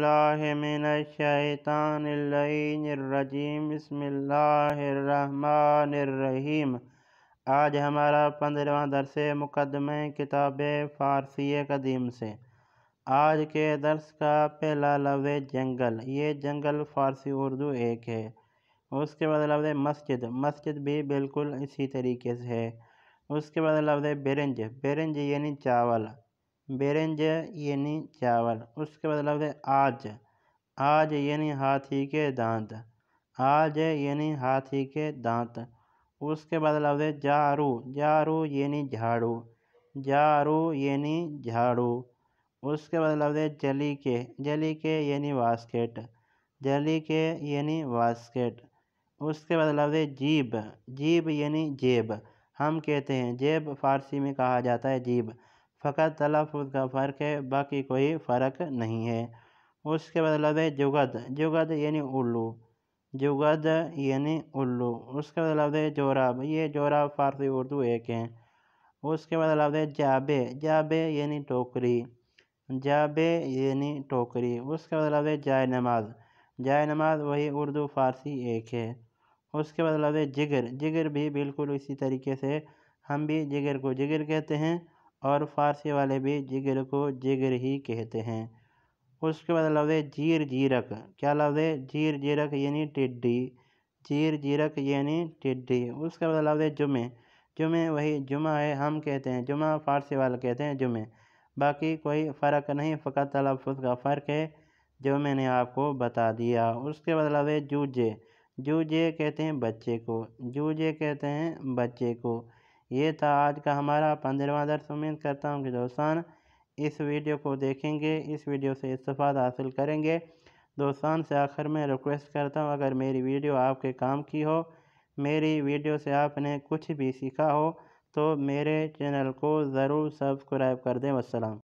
बिल्लाहि मिनश्शैतानिर्रजीम बिस्मिल्लाहिर्रहमानिर्रहीम। आज हमारा 15वां दर्स मुक़द्दमे किताब फ़ारसी कदीम से। आज के दर्स का पहला लफ्ज़ जंगल। ये जंगल फ़ारसी उर्दू एक है। उसके बाद लफ्ज़ मस्जिद। मस्जिद भी बिल्कुल इसी तरीके से है। उसके बाद लफ्ज़ बिरंज। बिरंज यानी चावल। बिरंज यानी चावल। उसके बाद लफ्ज़ आज। आज यानी हाथी के दांत। आज यानी हाथी के दांत। उसके बाद लफ्ज़ जारू। जारू यानी झाड़ू। जारू यानी झाड़ू। उसके बाद लफ्ज़ जली के। जली के यानी बास्केट। जली के यानी बास्केट। उसके बाद लफ्ज़ जीब। जीब यानी जेब। हम कहते हैं जेब, फ़ारसी में कहा जाता है जीब। फ़कत तलफ़्फ़ुज़ का फ़र्क है, बाकी कोई फ़र्क नहीं है। उसके बाद लफ्ज़ जुगद। जुगद यानी उल्लू। जुगद यानी उल्लू। उसके बाद लफ्ज़ जोराब। ये जोराब फ़ारसी उर्दू एक है। उसके बाद लफ्ज़ जाबे। जाबे यानी टोकरी। जाबे यानी टोकरी। उसके बाद लफ्ज़ जाय नमाज। जाय नमाज वही उर्दू फ़ारसी एक है। उसके बाद लफ्ज़ जिगर। जिगर भी बिल्कुल इसी तरीके से हम भी जिगर को जिगर कहते हैं और फ़ारसी वाले भी जिगर को जिगर ही कहते हैं। उसके बाद लफ्ज़ जीर जीरक। क्या लफ्ज़? जीर जीरक यानी टिड्डी। जीर जीरक यानी टिड्डी। उसके बाद लफ्ज़ जुमे। जुमे वही जुमा है, हम कहते हैं जुमा, फ़ारसी वाले कहते हैं जुमे। बाकी कोई फ़र्क नहीं, फ़कत तलफ़्फ़ुज़ का फ़र्क है जो मैंने आपको बता दिया। उसके बाद लफ्ज़ जूजे। जूजे कहते हैं बच्चे को। जूजे कहते हैं बच्चे को। ये था आज का हमारा 15वां दर्स। उम्मीद करता हूँ कि दोस्तान इस वीडियो को देखेंगे, इस वीडियो से इस्तिफ़ादा हासिल करेंगे। दोस्तान से आखिर में रिक्वेस्ट करता हूँ, अगर मेरी वीडियो आपके काम की हो, मेरी वीडियो से आपने कुछ भी सीखा हो, तो मेरे चैनल को ज़रूर सब्सक्राइब कर दें। वस्सलाम।